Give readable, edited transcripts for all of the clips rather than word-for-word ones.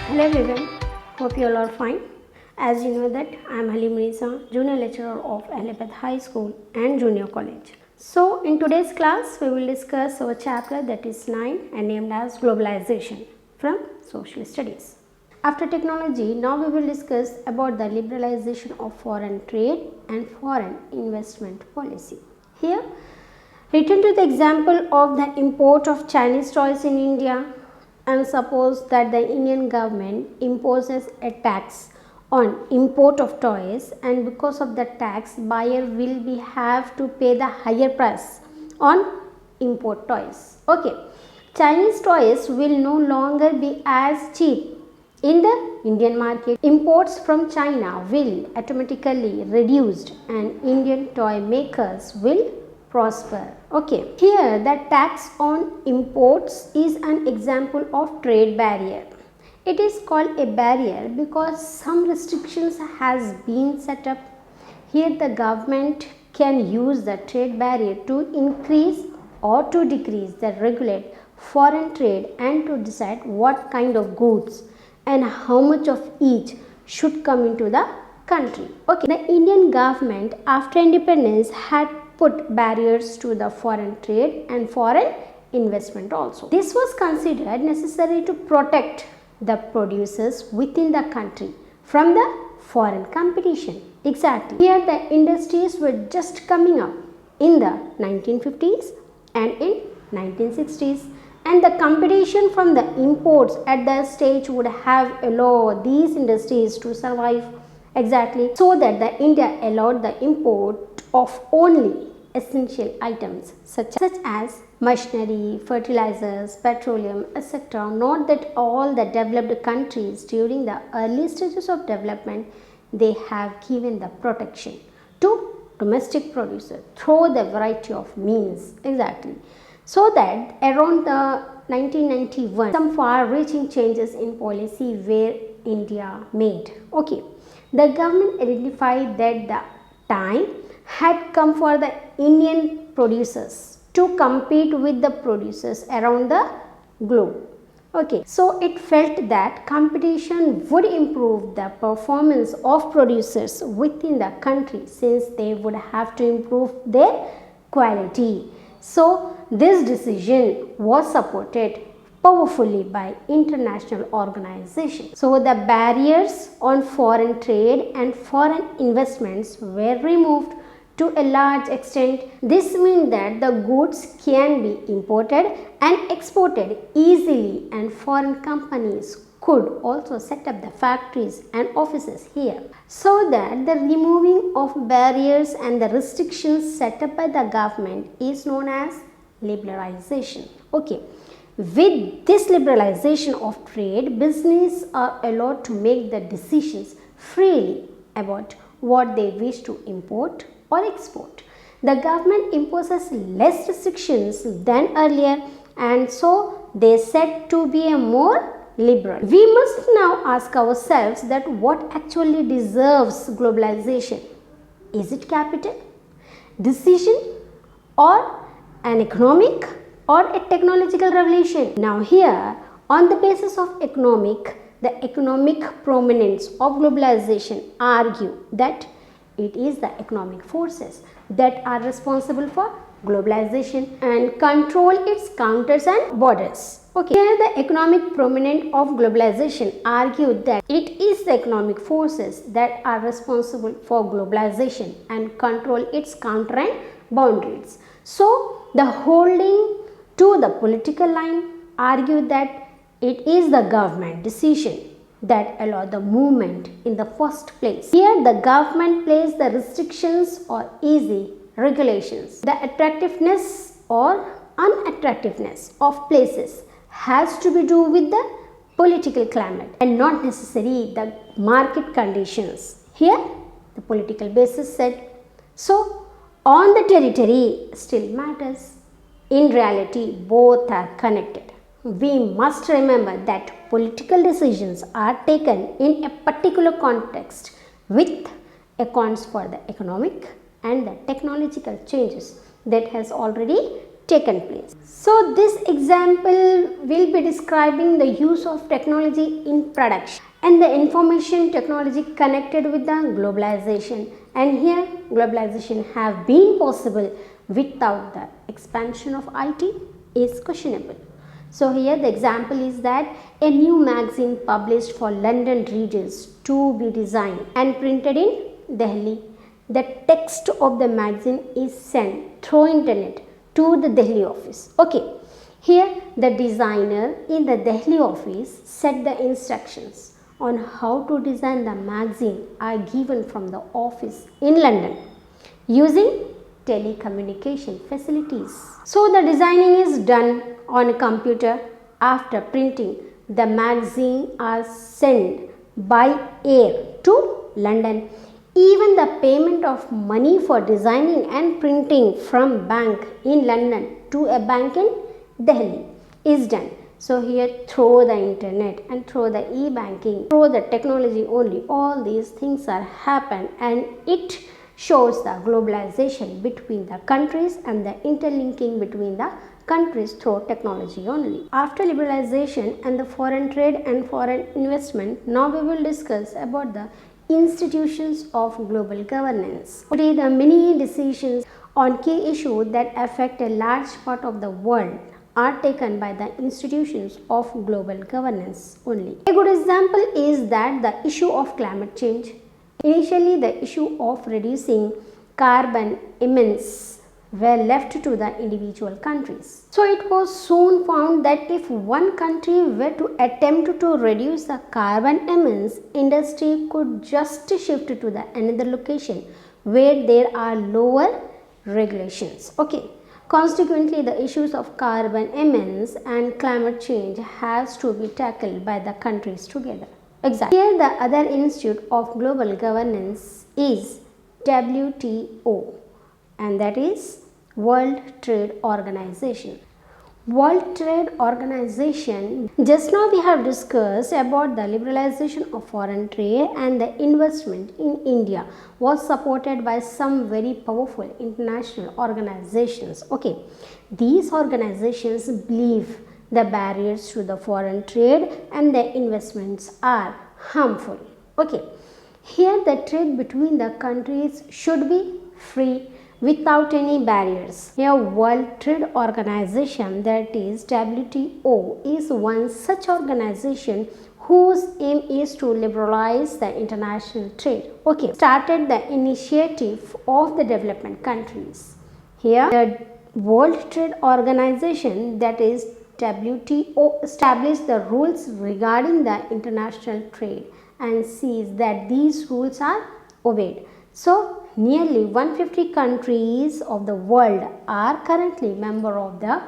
Hello everyone, hope you all are fine. As you know that I am Halim Nisa, Junior Lecturer of Allahabad High School and Junior College. So in today's class we will discuss our chapter that is 9 and named as Globalization from Social Studies. After technology, now we will discuss about the liberalization of foreign trade and foreign investment policy. Here, return to the example of the import of Chinese toys in India, and suppose that the Indian government imposes a tax on import of toys, and because of the tax buyer will be have to pay the higher price on import toys. Okay, Chinese toys will no longer be as cheap in the Indian market. Imports from China will automatically reduced and Indian toy makers will prosper. Okay, here the tax on imports is an example of trade barrier. It is called a barrier because some restrictions has been set up. Here the government can use the trade barrier to increase or to decrease the regulate foreign trade and to decide what kind of goods and how much of each should come into the country. Okay, the Indian government after independence had put barriers to the foreign trade and foreign investment also. This was considered necessary to protect the producers within the country from the foreign competition. Exactly. Here the industries were just coming up in the 1950s and in 1960s, and the competition from the imports at that stage would have allowed these industries to survive. Exactly, so that the India allowed the import of only essential items such as machinery, fertilizers, petroleum, etc. Not that all the developed countries during the early stages of development they have given the protection to domestic producers through the variety of means. Exactly, so that around the 1991 some far-reaching changes in policy were India made. Okay, the government identified that the time had come for the Indian producers to compete with the producers around the globe. Okay, so it felt that competition would improve the performance of producers within the country since they would have to improve their quality. So this decision was supported powerfully by international organizations. So the barriers on foreign trade and foreign investments were removed to a large extent. This means that the goods can be imported and exported easily, and foreign companies could also set up the factories and offices here. So that the removing of barriers and the restrictions set up by the government is known as liberalization. Okay, with this liberalization of trade, business are allowed to make the decisions freely about what they wish to import or export. The government imposes less restrictions than earlier, and so they said to be a more liberal. We must now ask ourselves that what actually deserves globalization? Is it capital, decision, or an economic or a technological revolution? Now here, on the basis of the economic prominence of globalization argue that it is the economic forces that are responsible for globalization and control its counters and borders. Okay, here the economic prominent of globalization argued that it is the economic forces that are responsible for globalization and control its counter and boundaries. So the holding to the political line argued that it is the government decision that allow the movement in the first place. Here the government placed the restrictions or easy regulations. The attractiveness or unattractiveness of places has to be do with the political climate and not necessarily the market conditions. Here the political basis said so. On the territory still matters. In reality, both are connected. We must remember that political decisions are taken in a particular context with accounts for the economic and the technological changes that has already taken place. So this example will be describing the use of technology in production and the information technology connected with the globalization, and here globalization have been possible without the expansion of IT is questionable. So here the example is that a new magazine published for London readers to be designed and printed in Delhi. The text of the magazine is sent through internet to the Delhi office. Okay, here the designer in the Delhi office set the instructions on how to design the magazine are given from the office in London using telecommunication facilities. So the designing is done on a computer. After printing, the magazine are sent by air to London. Even the payment of money for designing and printing from bank in London to a bank in Delhi is done. So here through the internet and through the e-banking, through the technology only, all these things are happen, and it shows the globalization between the countries and the interlinking between the countries through technology only. After liberalization and the foreign trade and foreign investment, now we will discuss about the institutions of global governance. Today the many decisions on key issues that affect a large part of the world are taken by the institutions of global governance only. A good example is that the issue of climate change. Initially, the issue of reducing carbon emissions were left to the individual countries. So it was soon found that if one country were to attempt to reduce the carbon emissions, industry could just shift to the another location where there are lower regulations. Okay. Consequently, the issues of carbon emissions and climate change has to be tackled by the countries together. Exactly. Here the other institute of global governance is WTO, and that is World Trade Organization. World Trade Organization, just now we have discussed about the liberalization of foreign trade and the investment in India was supported by some very powerful international organizations. Okay, these organizations believe the barriers to the foreign trade and the investments are harmful. Okay, here the trade between the countries should be free without any barriers. Here World Trade Organization, that is WTO, is one such organization whose aim is to liberalize the international trade. Okay, started the initiative of the development countries. Here the World Trade Organization, that is WTO, established the rules regarding the international trade and sees that these rules are obeyed. So nearly 150 countries of the world are currently member of the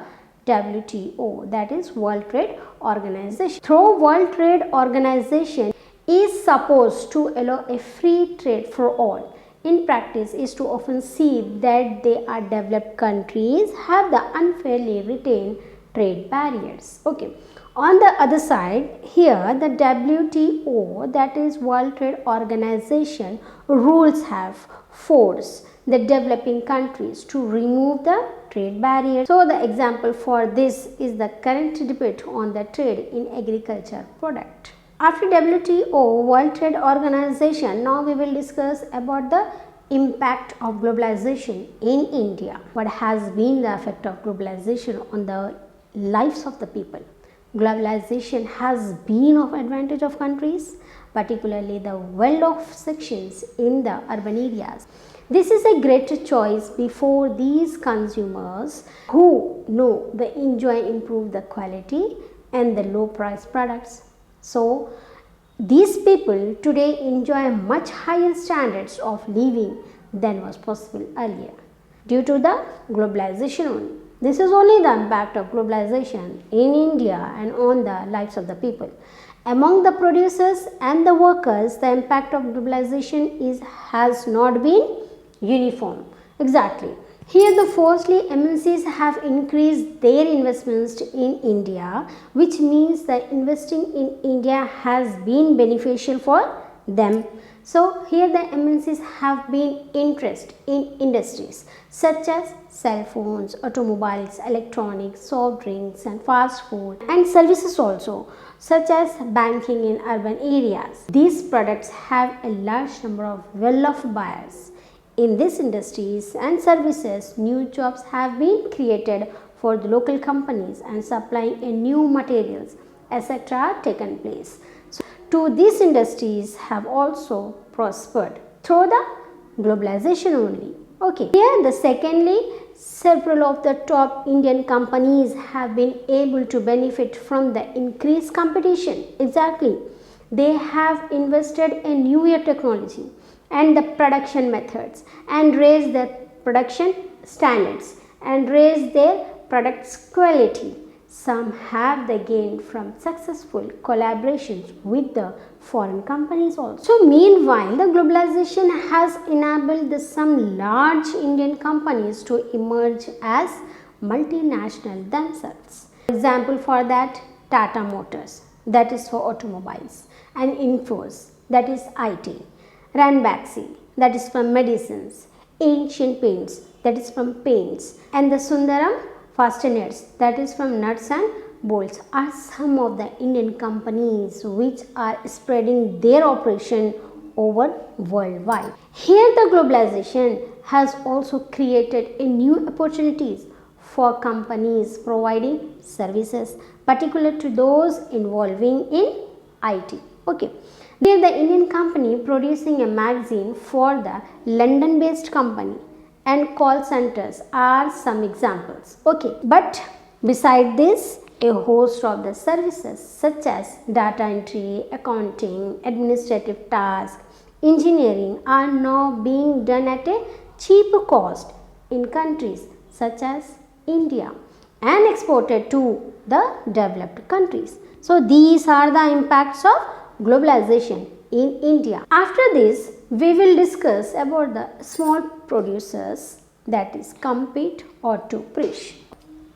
WTO, that is World Trade Organization. Through World Trade Organization is supposed to allow a free trade for all. In practice is to often see that they are developed countries have the unfairly retained trade barriers. Okay. On the other side, here the WTO, that is World Trade Organization, rules have forced the developing countries to remove the trade barriers. So the example for this is the current debate on the trade in agriculture product. After WTO, World Trade Organization, now we will discuss about the impact of globalization in India. What has been the effect of globalization on the lives of the people? Globalization has been of advantage of countries, particularly the well-off sections in the urban areas. This is a great choice before these consumers who know they enjoy improve the quality and the low price products. So these people today enjoy much higher standards of living than was possible earlier due to the globalization only. This is only the impact of globalization in India and on the lives of the people. Among the producers and the workers, the impact of globalization has not been uniform. Exactly. Here the firstly MNCs have increased their investments in India, which means that investing in India has been beneficial for them. So here the MNCs have been interest in industries such as cell phones, automobiles, electronics, soft drinks and fast food and services also such as banking in urban areas. These products have a large number of well-off buyers. In these industries and services, new jobs have been created for the local companies and supplying a new materials etc. taken place. So, to these industries have also prospered through the globalization only. Okay. Here the secondly, several of the top Indian companies have been able to benefit from the increased competition. Exactly. They have invested in newer technology and the production methods and raised the production standards and raised their products quality. Some have the gain from successful collaborations with the foreign companies also. So meanwhile, the globalization has enabled some large Indian companies to emerge as multinational themselves. Example for that, Tata Motors, that is for automobiles, and Infosys, that is IT, Ranbaxy, that is from medicines, Asian Paints, that is from paints, and the Sundaram Fasteners, that is from nuts and bolts, are some of the Indian companies which are spreading their operation over worldwide. Here the globalization has also created a new opportunities for companies providing services particular to those involving in IT. Okay. Here the Indian company producing a magazine for the London based company and call centers are some examples. Okay, but beside this, a host of the services such as data entry, accounting, administrative tasks, engineering are now being done at a cheaper cost in countries such as India and exported to the developed countries. So these are the impacts of globalization in India. After this, we will discuss about the small producers, that is compete or to perish.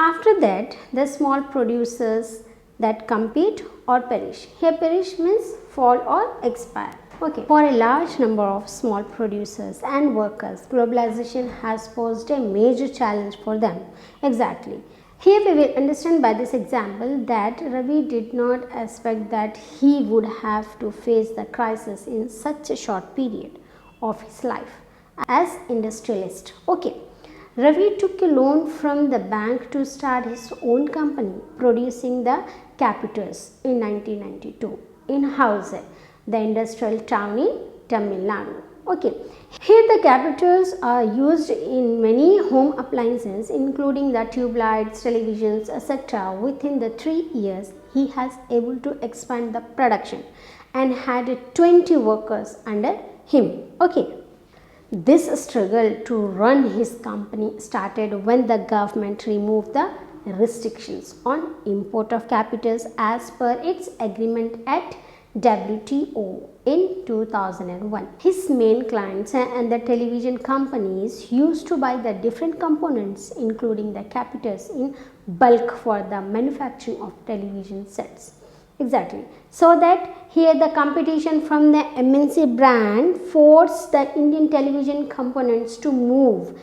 After that, the small producers that compete or perish. Here perish means fall or expire. Okay. For a large number of small producers and workers, globalization has posed a major challenge for them. Exactly. Here we will understand by this example that Ravi did not expect that he would have to face the crisis in such a short period of his life as industrialist. Okay. Ravi took a loan from the bank to start his own company producing the capitals in 1992 in House, the industrial town in Tamil Nadu. Okay. Here the capitals are used in many home appliances including the tube lights, televisions, etc. Within the 3 years, he has able to expand the production and had 20 workers under him. Okay. This struggle to run his company started when the government removed the restrictions on import of capitals as per its agreement at WTO in 2001. His main clients and the television companies used to buy the different components including the capitals in bulk for the manufacturing of television sets. Exactly. So that here the competition from the MNC brand forced the Indian television components to move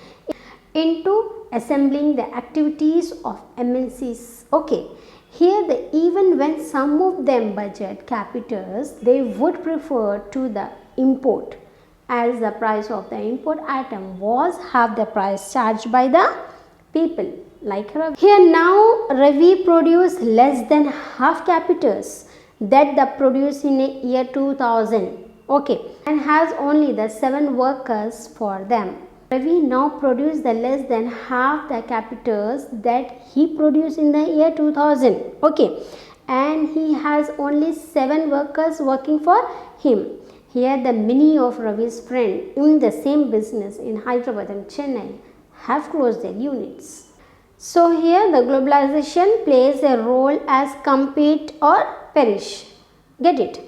into assembling the activities of MNCs. Okay. Here even when some of them budget capitals, they would prefer to the import as the price of the import item was half the price charged by the people like Ravi. Here now Ravi produced less than half capitals that the produced in a year 2000. Okay, and has only the 7 workers for them. Ravi now produced the less than half the capitals that he produced in the year 2000. Okay, and he has only 7 workers working for him. Here the many of Ravi's friends in the same business in Hyderabad and Chennai have closed their units. So here the globalization plays a role as compete or perish. Get it?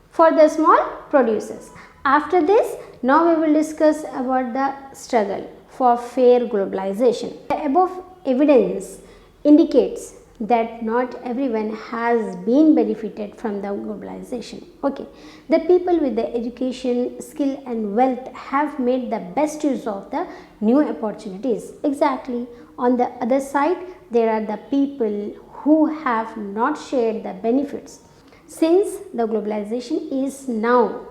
For the small producers. After this, now we will discuss about the struggle for fair globalization. The above evidence indicates that not everyone has been benefited from the globalization. Okay, the people with the education, skill and wealth have made the best use of the new opportunities. Exactly. On the other side, there are the people who have not shared the benefits. Since the globalization is now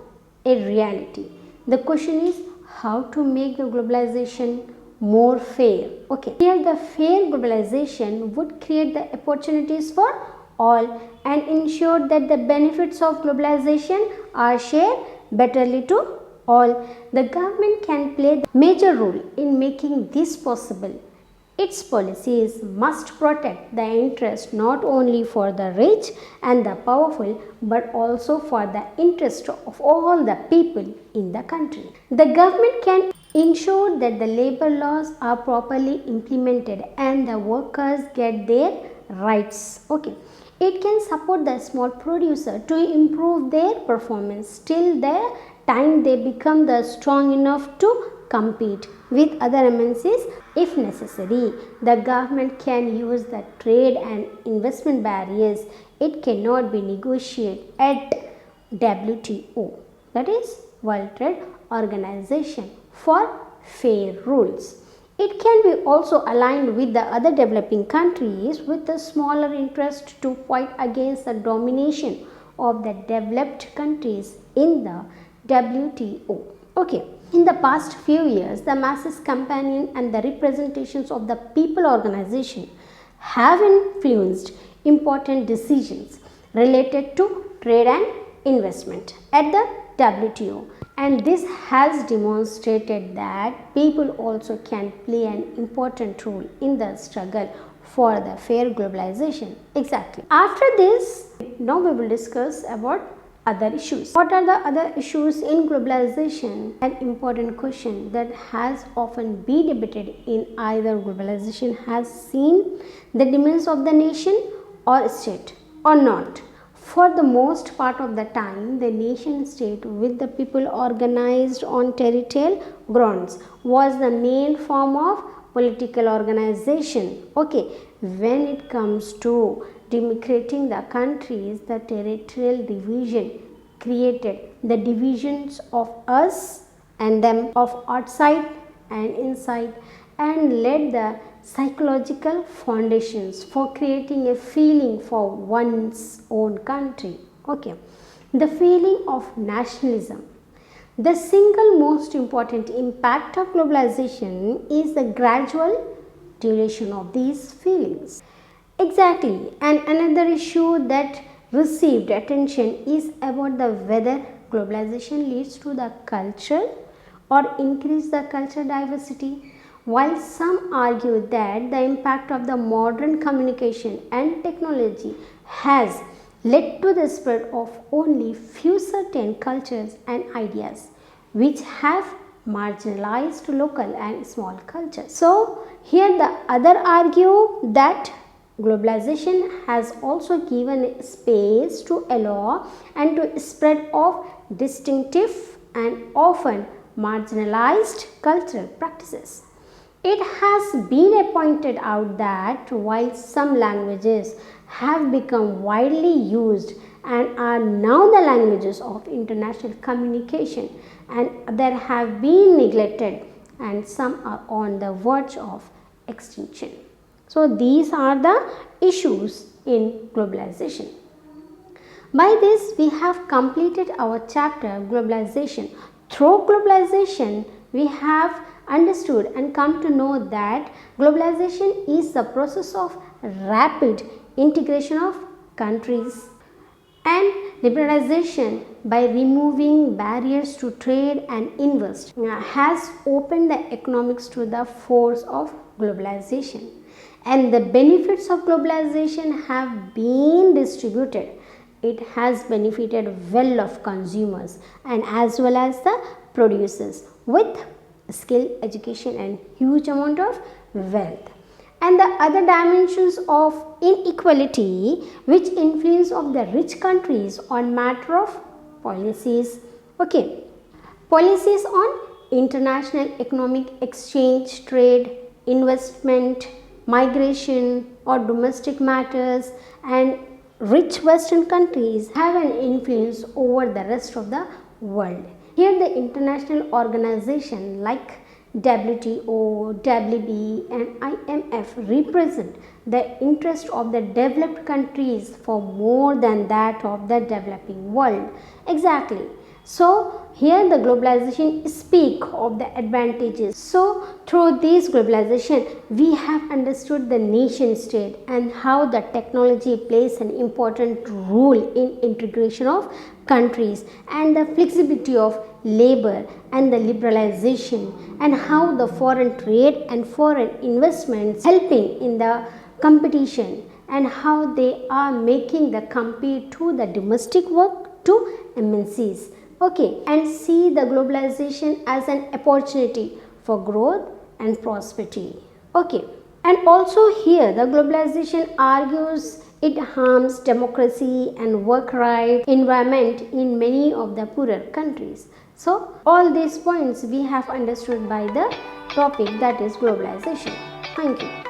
a reality, the question is how to make the globalization more fair. Okay, here the fair globalization would create the opportunities for all and ensure that the benefits of globalization are shared betterly to all. The government can play the major role in making this possible. Its policies must protect the interest not only for the rich and the powerful but also for the interest of all the people in the country. The government can ensure that the labor laws are properly implemented and the workers get their rights. Okay. It can support the small producer to improve their performance till the time they become the strong enough to compete with other MNCs if necessary. The government can use the trade and investment barriers. It cannot be negotiated at WTO, that is World Trade Organization, for fair rules. It can be also aligned with the other developing countries with a smaller interest to fight against the domination of the developed countries in the WTO. Okay. In the past few years, the Masses Companion and the representations of the people organization have influenced important decisions related to trade and investment at the WTO, and this has demonstrated that people also can play an important role in the struggle for the fair globalization. Exactly. After this, now we will discuss about other issues. What are the other issues in globalization? An important question that has often been debated in either globalization has seen the demands of the nation or state or not. For the most part of the time, the nation state with the people organized on territorial grounds was the main form of political organization. Okay, when it comes to democrating the countries, the territorial division created the divisions of us and them, of outside and inside, and led the psychological foundations for creating a feeling for one's own country. Okay, the feeling of nationalism. The single most important impact of globalization is the gradual duration of these feelings. Exactly, and another issue that received attention is about the whether globalization leads to the cultural or increase the cultural diversity. While some argue that the impact of the modern communication and technology has led to the spread of only few certain cultures and ideas which have marginalized local and small cultures. So, here the other argue that globalization has also given space to allow and to spread of distinctive and often marginalized cultural practices. It has been pointed out that while some languages have become widely used and are now the languages of international communication, and there have been neglected and some are on the verge of extinction. So, these are the issues in globalization. By this, we have completed our chapter globalization. Through globalization, we have understood and come to know that globalization is the process of rapid integration of countries, and liberalization by removing barriers to trade and invest has opened the economics to the force of globalization, and the benefits of globalization have been distributed. It has benefited well of consumers and as well as the producers with skill, education and huge amount of wealth. And the other dimensions of inequality which influence of the rich countries on matter of policies. Okay, policies on international economic exchange, trade, investment, migration. or domestic matters, and rich Western countries have an influence over the rest of the world. Here the international organization like WTO, WB and IMF represent the interest of the developed countries for more than that of the developing world. Exactly. So here the globalization speak of the advantages. So through this globalization we have understood the nation state and how the technology plays an important role in integration of countries, and the flexibility of labor and the liberalization, and how the foreign trade and foreign investments helping in the competition, and how they are making the compete to the domestic work to MNCs. Okay, and see the globalization as an opportunity for growth and prosperity. Okay, and also here the globalization argues it harms democracy and work right environment in many of the poorer countries. So all these points we have understood by the topic, that is globalization. Thank you.